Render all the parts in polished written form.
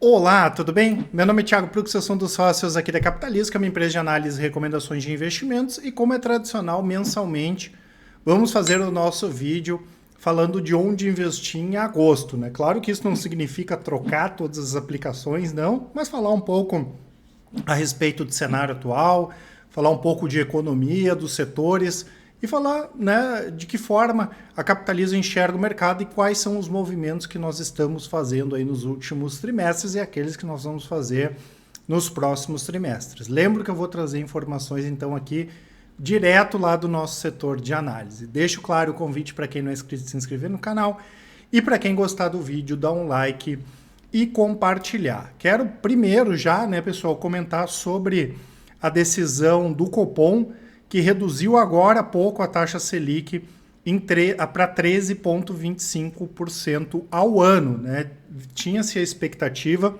Olá, tudo bem? Meu nome é Thiago Prux, eu sou um dos sócios aqui da Capitalisco, que é uma empresa de análise e recomendações de investimentos, e como é tradicional, mensalmente, vamos fazer o nosso vídeo falando de onde investir em agosto, né? Claro que isso não significa trocar todas as aplicações, não, mas falar um pouco a respeito do cenário atual, falar um pouco de economia, dos setores e falar, né, de que forma a Capitalismo enxerga o mercado e quais são os movimentos que nós estamos fazendo aí nos últimos trimestres e aqueles que nós vamos fazer nos próximos trimestres. Lembro que eu vou trazer informações então aqui direto lá do nosso setor de análise. Deixo claro o convite para quem não é inscrito se inscrever no canal e para quem gostar do vídeo, dar um like e compartilhar. Quero primeiro já, né, pessoal, comentar sobre a decisão do Copom, que reduziu agora há pouco a taxa Selic para 13,25% ao ano, né? Tinha-se a expectativa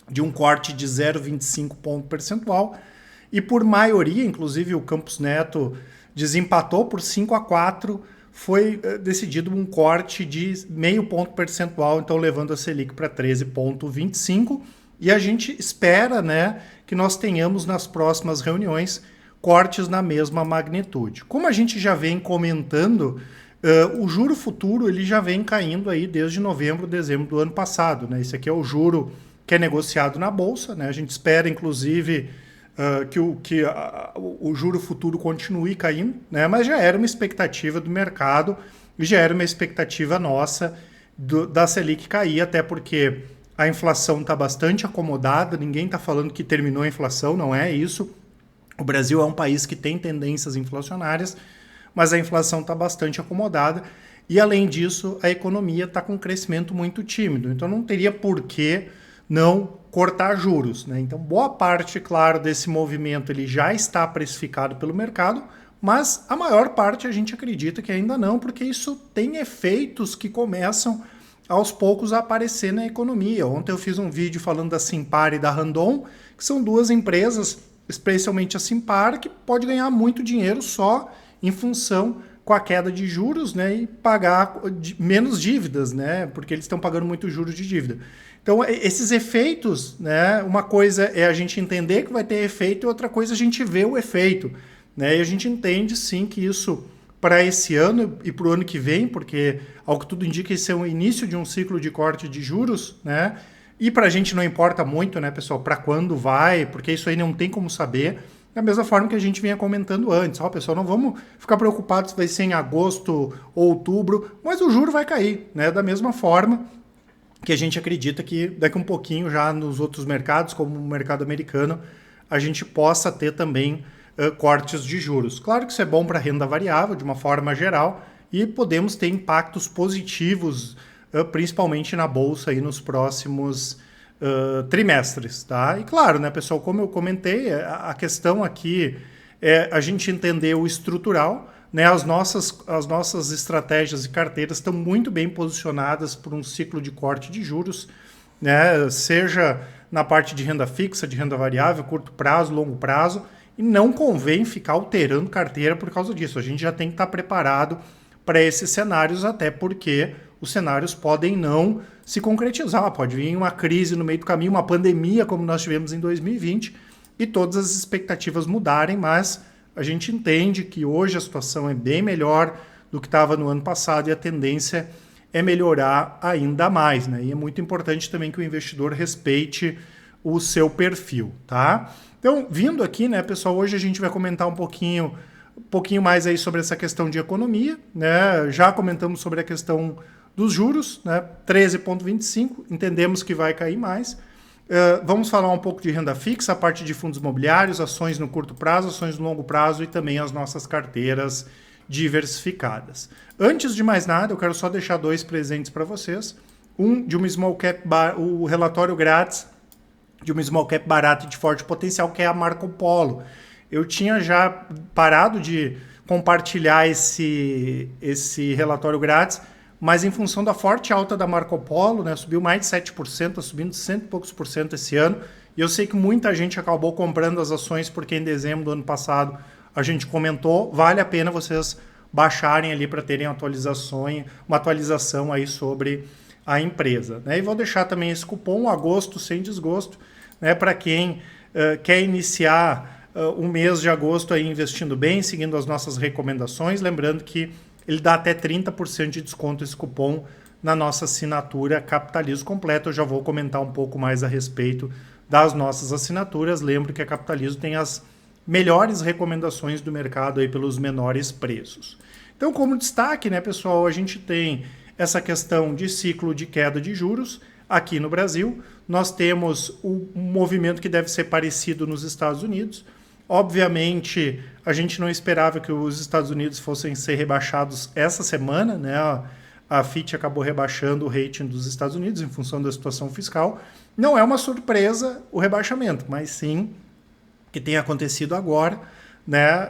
de um corte de 0,25 ponto percentual e por maioria, inclusive o Campos Neto desempatou por 5-4, foi decidido um corte de meio ponto percentual, então levando a Selic para 13,25%, e a gente espera, né, que nós tenhamos nas próximas reuniões cortes na mesma magnitude. Como a gente já vem comentando, o juro futuro ele já vem caindo aí desde novembro, dezembro do ano passado, né? Esse aqui é o juro que é negociado na Bolsa, né? A gente espera, inclusive, que o juro futuro continue caindo, né? Mas já era uma expectativa do mercado e já era uma expectativa nossa da Selic cair, até porque a inflação está bastante acomodada, ninguém está falando que terminou a inflação, não é isso. O Brasil é um país que tem tendências inflacionárias, mas a inflação está bastante acomodada e, além disso, a economia está com um crescimento muito tímido. Então, não teria por que não cortar juros, né? Então, boa parte, claro, desse movimento ele já está precificado pelo mercado, mas a maior parte a gente acredita que ainda não, porque isso tem efeitos que começam aos poucos a aparecer na economia. Ontem eu fiz um vídeo falando da Simpar e da Randon, que são duas empresas, especialmente a Simpar, que pode ganhar muito dinheiro só em função com a queda de juros, né, e pagar menos dívidas, né, porque eles estão pagando muito juros de dívida. Então, esses efeitos, né, uma coisa é a gente entender que vai ter efeito e outra coisa é a gente ver o efeito, né, e a gente entende sim que isso para esse ano e para o ano que vem, porque ao que tudo indica esse é o início de um ciclo de corte de juros, né, e para a gente não importa muito, né, pessoal, para quando vai, porque isso aí não tem como saber. Da mesma forma que a gente vinha comentando antes. Ó, pessoal, não vamos ficar preocupados se vai ser em agosto ou outubro, mas o juro vai cair, né? Da mesma forma que a gente acredita que daqui um pouquinho já nos outros mercados, como o mercado americano, a gente possa ter também cortes de juros. Claro que isso é bom para a renda variável, de uma forma geral, e podemos ter impactos positivos principalmente na bolsa aí nos próximos trimestres, tá? E claro, né, pessoal, como eu comentei, a questão aqui é a gente entender o estrutural, né? As nossas estratégias e carteiras estão muito bem posicionadas por um ciclo de corte de juros, né? Seja na parte de renda fixa, de renda variável, curto prazo, longo prazo, e não convém ficar alterando carteira por causa disso. A gente já tem que estar preparado para esses cenários, até porque os cenários podem não se concretizar. Pode vir uma crise no meio do caminho, uma pandemia como nós tivemos em 2020 e todas as expectativas mudarem, mas a gente entende que hoje a situação é bem melhor do que estava no ano passado e a tendência é melhorar ainda mais, né? E é muito importante também que o investidor respeite o seu perfil, tá? Então, vindo aqui, né, pessoal, hoje a gente vai comentar um pouquinho mais aí sobre essa questão de economia, né? Já comentamos sobre a questão dos juros, né? 13,25, entendemos que vai cair mais. Vamos falar um pouco de renda fixa, a parte de fundos imobiliários, ações no curto prazo, ações no longo prazo e também as nossas carteiras diversificadas. Antes de mais nada, eu quero só deixar dois presentes para vocês. Um de uma small cap, o relatório grátis de uma small cap barata e de forte potencial, que é a Marco Polo. Eu tinha já parado de compartilhar esse relatório grátis, mas em função da forte alta da Marco Polo, né, subiu mais de 7%, está subindo 100 e poucos por cento esse ano, e eu sei que muita gente acabou comprando as ações porque em dezembro do ano passado a gente comentou, vale a pena vocês baixarem ali para terem uma atualização aí sobre a empresa. Né? E vou deixar também esse cupom agosto sem desgosto, né, para quem quer iniciar o mês de agosto aí investindo bem, seguindo as nossas recomendações. Lembrando que ele dá até 30% de desconto esse cupom na nossa assinatura Capitalismo Completo. Eu já vou comentar um pouco mais a respeito das nossas assinaturas. Lembro que a Capitalismo tem as melhores recomendações do mercado aí pelos menores preços. Então, como destaque, né, pessoal, a gente tem essa questão de ciclo de queda de juros aqui no Brasil. Nós temos um movimento que deve ser parecido nos Estados Unidos. Obviamente, a gente não esperava que os Estados Unidos fossem ser rebaixados essa semana, né? A Fitch acabou rebaixando o rating dos Estados Unidos em função da situação fiscal. Não é uma surpresa o rebaixamento, mas sim que tem acontecido agora, né?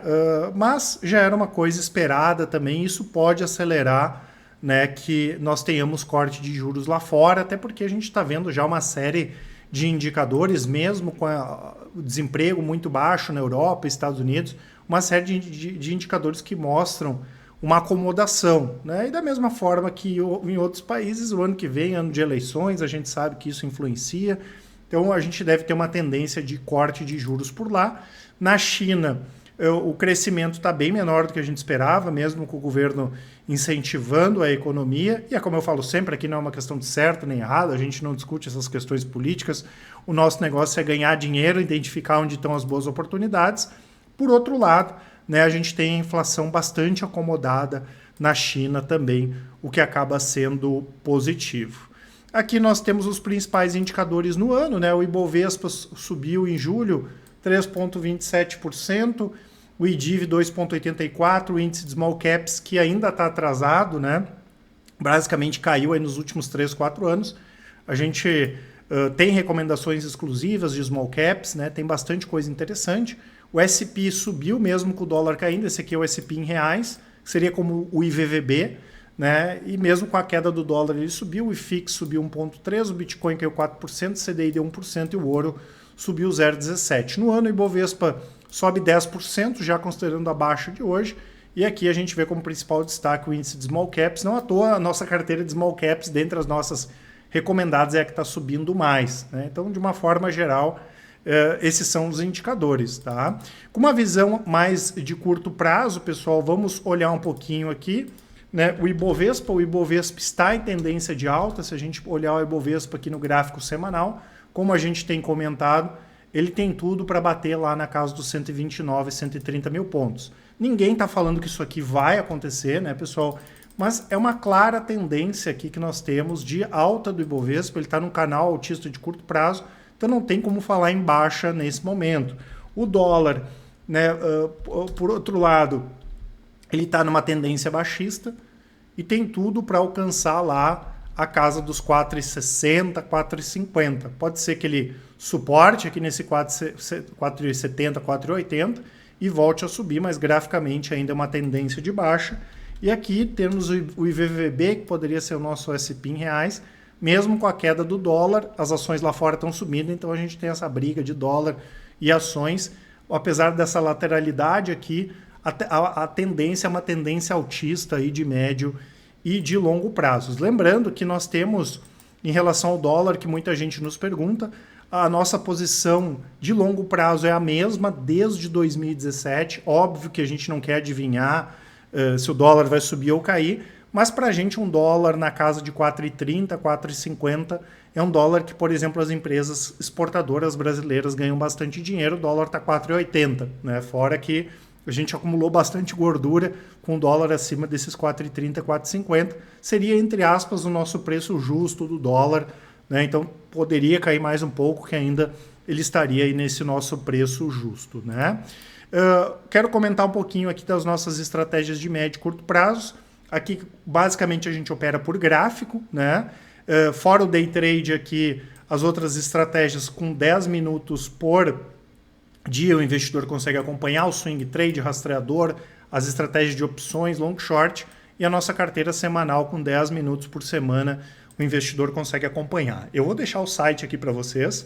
Mas já era uma coisa esperada também. Isso pode acelerar, né, que nós tenhamos corte de juros lá fora, até porque a gente está vendo já uma série de indicadores, mesmo com o desemprego muito baixo na Europa, Estados Unidos, uma série de indicadores que mostram uma acomodação. Né? E da mesma forma que em outros países, o ano que vem, ano de eleições, a gente sabe que isso influencia. Então a gente deve ter uma tendência de corte de juros por lá. Na China, o crescimento está bem menor do que a gente esperava, mesmo com o governo incentivando a economia. E é como eu falo sempre, aqui não é uma questão de certo nem errado, a gente não discute essas questões políticas. O nosso negócio é ganhar dinheiro, identificar onde estão as boas oportunidades. Por outro lado, né, a gente tem a inflação bastante acomodada na China também, o que acaba sendo positivo. Aqui nós temos os principais indicadores no ano, né? O Ibovespa subiu em julho 3,27%, o IDIV 2,84%, o índice de small caps, que ainda está atrasado, né? Basicamente caiu aí nos últimos 3, 4 anos. A gente tem recomendações exclusivas de small caps, né? Tem bastante coisa interessante. O S&P subiu mesmo com o dólar caindo, esse aqui é o S&P em reais, que seria como o IVVB, né? E mesmo com a queda do dólar ele subiu, o IFIX subiu 1,3%, o Bitcoin caiu 4%, o CDI deu 1% e o ouro subiu 0,17%. No ano o Ibovespa sobe 10%, já considerando a baixa de hoje, e aqui a gente vê como principal destaque o índice de small caps. Não à toa a nossa carteira de small caps, dentre as nossas recomendadas, é a que está subindo mais. Né? Então, de uma forma geral, esses são os indicadores. Tá? Com uma visão mais de curto prazo, pessoal, vamos olhar um pouquinho aqui. Né? O Ibovespa está em tendência de alta. Se a gente olhar o Ibovespa aqui no gráfico semanal, como a gente tem comentado, ele tem tudo para bater lá na casa dos 129, 130 mil pontos. Ninguém está falando que isso aqui vai acontecer, né, pessoal? Mas é uma clara tendência aqui que nós temos de alta do Ibovespa. Ele está num canal altista de curto prazo, então não tem como falar em baixa nesse momento. O dólar, né, por outro lado, ele está numa tendência baixista e tem tudo para alcançar lá a casa dos 4,60, 4,50. Pode ser que ele suporte aqui nesse 4,70, 4,80 e volte a subir, mas graficamente ainda é uma tendência de baixa. E aqui temos o IVVB, que poderia ser o nosso S&P em reais. Mesmo com a queda do dólar, as ações lá fora estão subindo, então a gente tem essa briga de dólar e ações. Apesar dessa lateralidade aqui, a tendência é uma tendência altista aí de médio e de longo prazo. Lembrando que nós temos, em relação ao dólar, que muita gente nos pergunta, a nossa posição de longo prazo é a mesma desde 2017. Óbvio que a gente não quer adivinhar se o dólar vai subir ou cair, mas para a gente um dólar na casa de 4,30, 4,50 é um dólar que, por exemplo, as empresas exportadoras brasileiras ganham bastante dinheiro, o dólar está 4,80, né? Fora que a gente acumulou bastante gordura com o dólar acima desses 4,30, 4,50. Seria, entre aspas, o nosso preço justo do dólar, né? Então poderia cair mais um pouco, que ainda ele estaria aí nesse nosso preço justo, né? Quero comentar um pouquinho aqui das nossas estratégias de médio e curto prazo. Aqui, basicamente, a gente opera por gráfico, né? Fora o day trade aqui, as outras estratégias com 10 minutos por dia, o investidor consegue acompanhar o swing trade, rastreador, as estratégias de opções, long short, e a nossa carteira semanal com 10 minutos por semana, o investidor consegue acompanhar. Eu vou deixar o site aqui para vocês,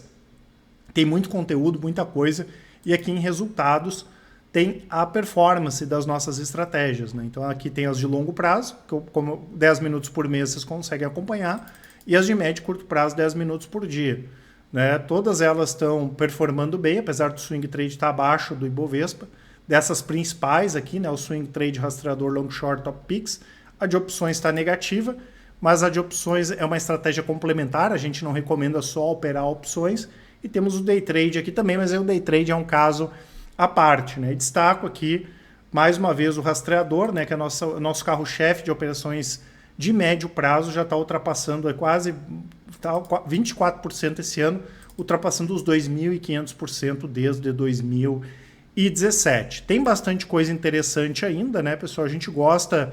tem muito conteúdo, muita coisa, e aqui em resultados tem a performance das nossas estratégias, né? Então aqui tem as de longo prazo, que como 10 minutos por mês vocês conseguem acompanhar, e as de médio e curto prazo 10 minutos por dia. Né? Todas elas estão performando bem, apesar do swing trade estar abaixo do Ibovespa. Dessas principais aqui, né, o swing trade rastreador long short top picks, a de opções está negativa, mas a de opções é uma estratégia complementar, a gente não recomenda só operar opções, e temos o day trade aqui também, mas aí o day trade é um caso à parte. Né? E destaco aqui, mais uma vez, o rastreador, né, que é nosso carro-chefe de operações de médio prazo, já está ultrapassando quase 24% esse ano, ultrapassando os 2.500% desde 2017. Tem bastante coisa interessante ainda, né, pessoal? A gente gosta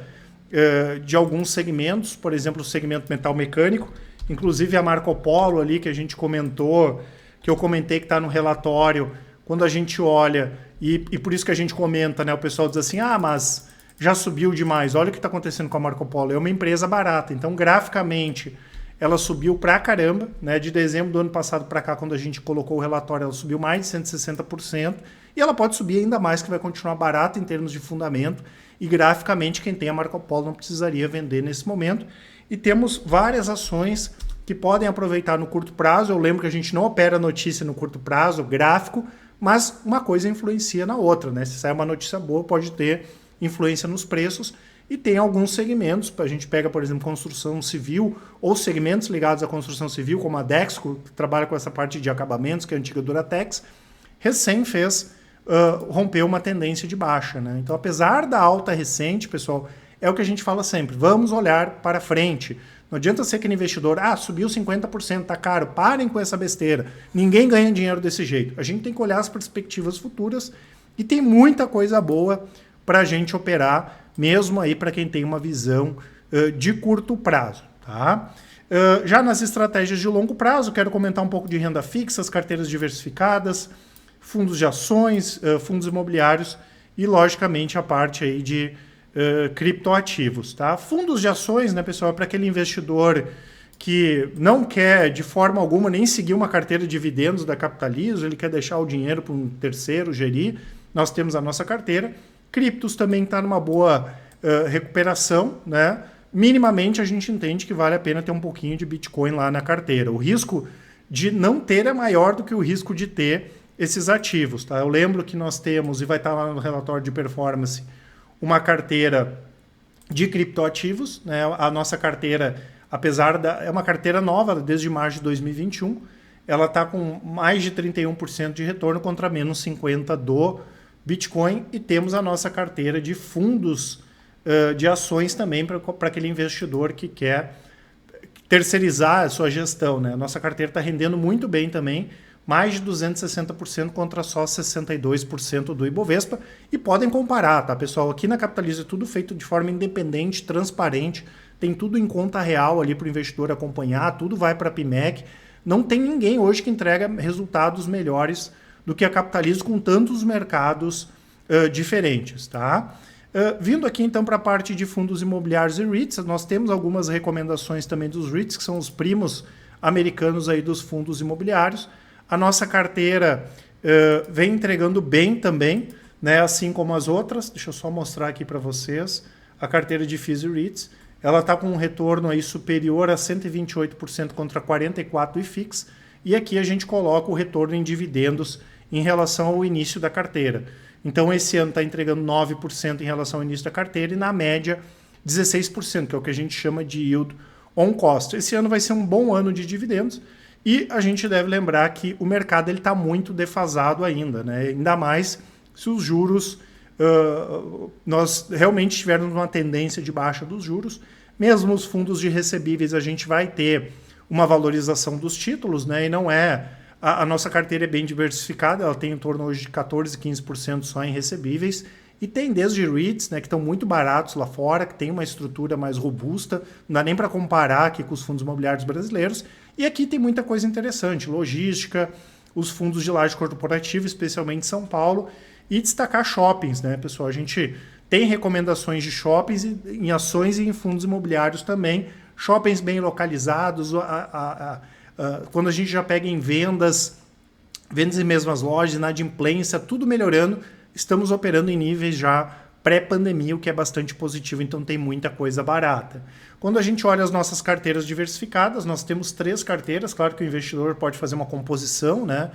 de alguns segmentos, por exemplo, o segmento metal mecânico, inclusive a Marco Polo ali que a gente comentou, que eu comentei que está no relatório, quando a gente olha, e por isso que a gente comenta, né, o pessoal diz assim, mas já subiu demais, olha o que está acontecendo com a Marco Polo, é uma empresa barata, então graficamente ela subiu pra caramba, né, de dezembro do ano passado para cá, quando a gente colocou o relatório, ela subiu mais de 160%, e ela pode subir ainda mais, que vai continuar barata em termos de fundamento, e graficamente quem tem a Marco Polo não precisaria vender nesse momento. E temos várias ações que podem aproveitar no curto prazo. Eu lembro que a gente não opera notícia no curto prazo, gráfico, mas uma coisa influencia na outra. Né? Se sair uma notícia boa, pode ter influência nos preços. E tem alguns segmentos, a gente pega, por exemplo, construção civil, ou segmentos ligados à construção civil, como a Dexco, que trabalha com essa parte de acabamentos, que é a antiga Duratex, recém rompeu uma tendência de baixa. Né? Então, apesar da alta recente, pessoal, é o que a gente fala sempre, vamos olhar para frente. Não adianta ser aquele investidor, subiu 50%, tá caro, parem com essa besteira. Ninguém ganha dinheiro desse jeito. A gente tem que olhar as perspectivas futuras e tem muita coisa boa para a gente operar, mesmo aí para quem tem uma visão de curto prazo. Tá? Já nas estratégias de longo prazo, quero comentar um pouco de renda fixa, as carteiras diversificadas, fundos de ações, fundos imobiliários e, logicamente, a parte aí de criptoativos. Tá? Fundos de ações, né, pessoal, é para aquele investidor que não quer, de forma alguma, nem seguir uma carteira de dividendos da Capitalizo, ele quer deixar o dinheiro para um terceiro gerir. Nós temos a nossa carteira. Criptos também está numa boa recuperação, né? Minimamente a gente entende que vale a pena ter um pouquinho de Bitcoin lá na carteira. O risco de não ter é maior do que o risco de ter esses ativos. Tá? Eu lembro que nós temos, e vai estar lá no relatório de performance, uma carteira de criptoativos. Né? A nossa carteira, é uma carteira nova, desde março de 2021, ela está com mais de 31% de retorno contra menos 50% do Bitcoin, e temos a nossa carteira de fundos de ações também para aquele investidor que quer terceirizar a sua gestão. Né? A nossa carteira está rendendo muito bem também, mais de 260% contra só 62% do Ibovespa, e podem comparar, tá, pessoal? Aqui na Capitalizo é tudo feito de forma independente, transparente, tem tudo em conta real ali para o investidor acompanhar, tudo vai para a PMEC, não tem ninguém hoje que entrega resultados melhores do que a Capitalizo com tantos mercados diferentes, tá? Vindo aqui então para a parte de fundos imobiliários e REITs, nós temos algumas recomendações também dos REITs, que são os primos americanos aí dos fundos imobiliários. A nossa carteira vem entregando bem também, né, assim como as outras. Deixa eu só mostrar aqui para vocês. A carteira de FIIs e REITs, ela está com um retorno aí superior a 128% contra 44% do IFIX. E aqui a gente coloca o retorno em dividendos em relação ao início da carteira. Então, esse ano está entregando 9% em relação ao início da carteira e, na média, 16%, que é o que a gente chama de yield on cost. Esse ano vai ser um bom ano de dividendos e a gente deve lembrar que o mercado está muito defasado ainda, né? Ainda mais se os juros, nós realmente tivermos uma tendência de baixa dos juros. Mesmo os fundos de recebíveis, a gente vai ter uma valorização dos títulos, né? E não é... A nossa carteira é bem diversificada, ela tem em torno hoje de 14%, 15% só em recebíveis, e tem desde REITs, né, que estão muito baratos lá fora, que tem uma estrutura mais robusta, não dá nem para comparar aqui com os fundos imobiliários brasileiros, e aqui tem muita coisa interessante, logística, os fundos de laje corporativa, especialmente em São Paulo, e destacar shoppings, né, pessoal? A gente tem recomendações de shoppings em ações e em fundos imobiliários também, shoppings bem localizados, quando a gente já pega em vendas em mesmas lojas, inadimplência, tudo melhorando, estamos operando em níveis já pré-pandemia, o que é bastante positivo, então tem muita coisa barata. Quando a gente olha as nossas carteiras diversificadas, nós temos 3 carteiras, claro que o investidor pode fazer uma composição, né?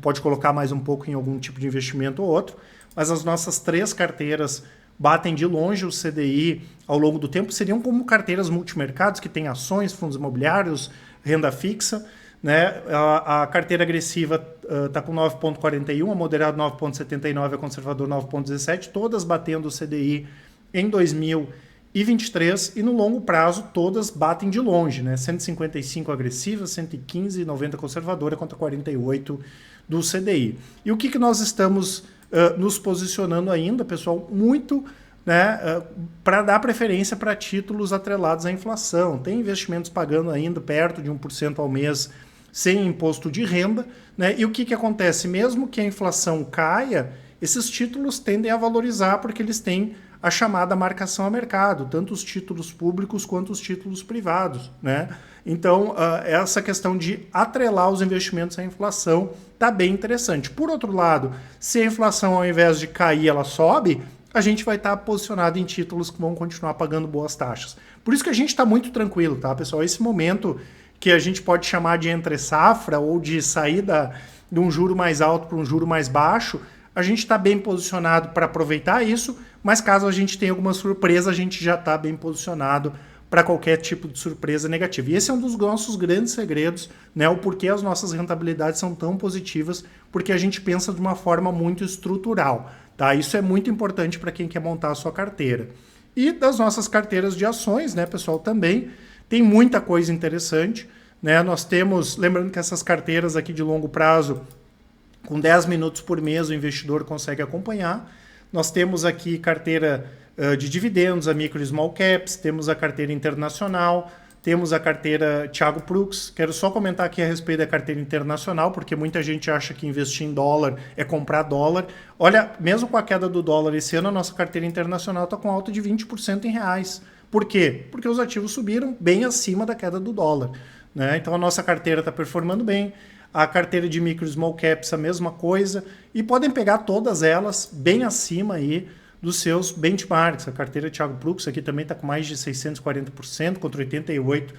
Pode colocar mais um pouco em algum tipo de investimento ou outro, mas as nossas 3 carteiras batem de longe o CDI ao longo do tempo, seriam como carteiras multimercados, que têm ações, fundos imobiliários, renda fixa, né? A carteira agressiva está com 9,41, a moderada 9,79, a conservadora 9,17, todas batendo o CDI em 2023 e no longo prazo todas batem de longe, né? 155 agressiva, 115,90 conservadora contra 48 do CDI. E o que nós estamos nos posicionando ainda, pessoal, muito, né, para dar preferência para títulos atrelados à inflação. Tem investimentos pagando ainda perto de 1% ao mês sem imposto de renda, né? E o que acontece? Mesmo que a inflação caia, esses títulos tendem a valorizar porque eles têm a chamada marcação a mercado, tanto os títulos públicos quanto os títulos privados, né? Então, essa questão de atrelar os investimentos à inflação está bem interessante. Por outro lado, se a inflação, ao invés de cair, ela sobe, a gente vai estar posicionado em títulos que vão continuar pagando boas taxas. Por isso que a gente está muito tranquilo, tá, pessoal? Esse momento que a gente pode chamar de entre safra ou de saída de um juro mais alto para um juro mais baixo, a gente está bem posicionado para aproveitar isso, mas caso a gente tenha alguma surpresa, a gente já está bem posicionado para qualquer tipo de surpresa negativa. E esse é um dos nossos grandes segredos, né? O porquê as nossas rentabilidades são tão positivas, porque a gente pensa de uma forma muito estrutural, tá? Isso é muito importante para quem quer montar a sua carteira. E das nossas carteiras de ações, né, pessoal, também tem muita coisa interessante, né? Nós temos, lembrando que essas carteiras aqui de longo prazo, com 10 minutos por mês o investidor consegue acompanhar. Nós temos aqui carteira de dividendos, a micro e small caps, temos a carteira internacional, temos a carteira Thiago Prux. Quero só comentar aqui a respeito da carteira internacional, porque muita gente acha que investir em dólar é comprar dólar. Olha, mesmo com a queda do dólar esse ano, a nossa carteira internacional está com alta de 20% em reais. Por quê? Porque os ativos subiram bem acima da queda do dólar, né? Então a nossa carteira está performando bem. A carteira de micro e small caps a mesma coisa. E podem pegar todas elas bem acima aí dos seus benchmarks. A carteira Thiago Prux aqui também está com mais de 640% contra 88%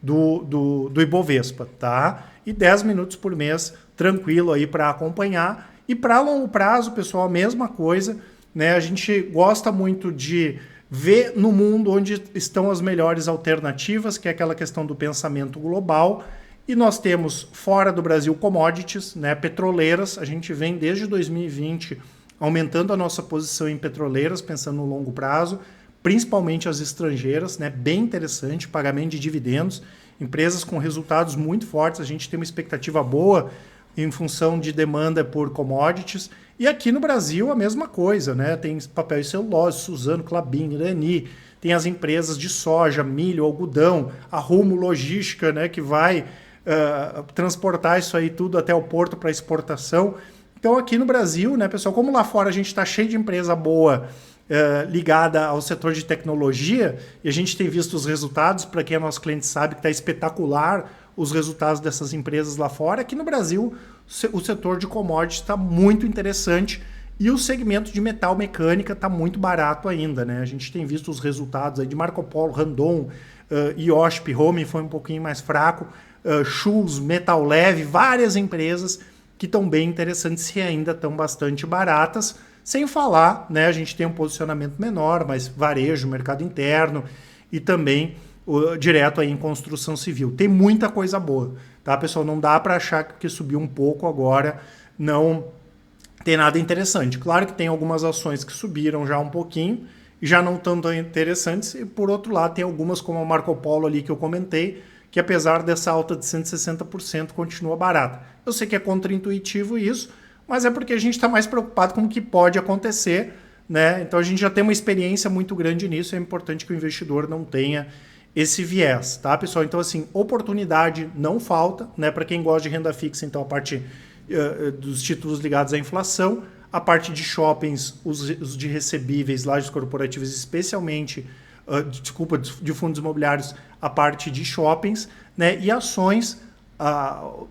do Ibovespa, tá? E 10 minutos por mês, tranquilo aí para acompanhar. E para longo prazo, pessoal, a mesma coisa, né? A gente gosta muito de ver no mundo onde estão as melhores alternativas, que é aquela questão do pensamento global. E nós temos fora do Brasil commodities, né, petroleiras. A gente vem desde 2020 aumentando a nossa posição em petroleiras, pensando no longo prazo, principalmente as estrangeiras, né, bem interessante, pagamento de dividendos, empresas com resultados muito fortes. A gente tem uma expectativa boa em função de demanda por commodities. E aqui no Brasil a mesma coisa, né? Tem papel e celulose, Suzano, Klabin, Irani, tem as empresas de soja, milho, algodão, a Rumo Logística, né, que vai transportar isso aí tudo até o porto para exportação. Então aqui no Brasil, né, pessoal, como lá fora a gente está cheio de empresa boa ligada ao setor de tecnologia, e a gente tem visto os resultados, para quem é nosso cliente sabe que está espetacular os resultados dessas empresas lá fora. Aqui no Brasil o setor de commodities está muito interessante e o segmento de metal mecânica está muito barato ainda, né? A gente tem visto os resultados aí de Marco Polo, Randon, IOSP, Home foi um pouquinho mais fraco, Schulz, Metal Leve, várias empresas que estão bem interessantes e ainda estão bastante baratas, sem falar, né, a gente tem um posicionamento menor, mas varejo, mercado interno e também direto aí em construção civil. Tem muita coisa boa, tá, pessoal? Não dá para achar que subiu um pouco agora, não tem nada interessante. Claro que tem algumas ações que subiram já um pouquinho e já não estão tão interessantes, e por outro lado tem algumas como a Marco Polo ali que eu comentei, que apesar dessa alta de 160% continua barata. Eu sei que é contraintuitivo isso, mas é porque a gente está mais preocupado com o que pode acontecer, né? Então a gente já tem uma experiência muito grande nisso, é importante que o investidor não tenha esse viés, tá, pessoal? Então, assim, oportunidade não falta, né? Para quem gosta de renda fixa, então a parte dos títulos ligados à inflação, a parte de shoppings, os de recebíveis, lajes corporativas, especialmente de fundos imobiliários, a parte de shoppings, né? E ações,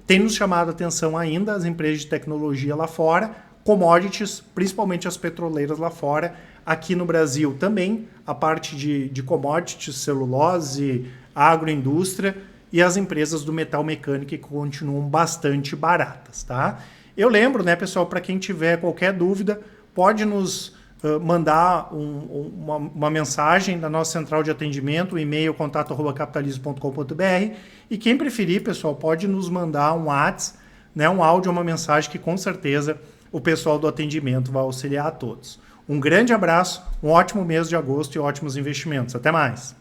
tem nos chamado a atenção ainda as empresas de tecnologia lá fora, commodities, principalmente as petroleiras lá fora, Aqui no Brasil também a parte de commodities, celulose, agroindústria e as empresas do metal mecânico que continuam bastante baratas, tá? Eu lembro, né, pessoal, para quem tiver qualquer dúvida, pode nos mandar uma mensagem da nossa central de atendimento, o e-mail contato@capitalismo.com.br, e quem preferir, pessoal, pode nos mandar um WhatsApp, né, um áudio, uma mensagem que com certeza o pessoal do atendimento vai auxiliar a todos. Um grande abraço, um ótimo mês de agosto e ótimos investimentos. Até mais!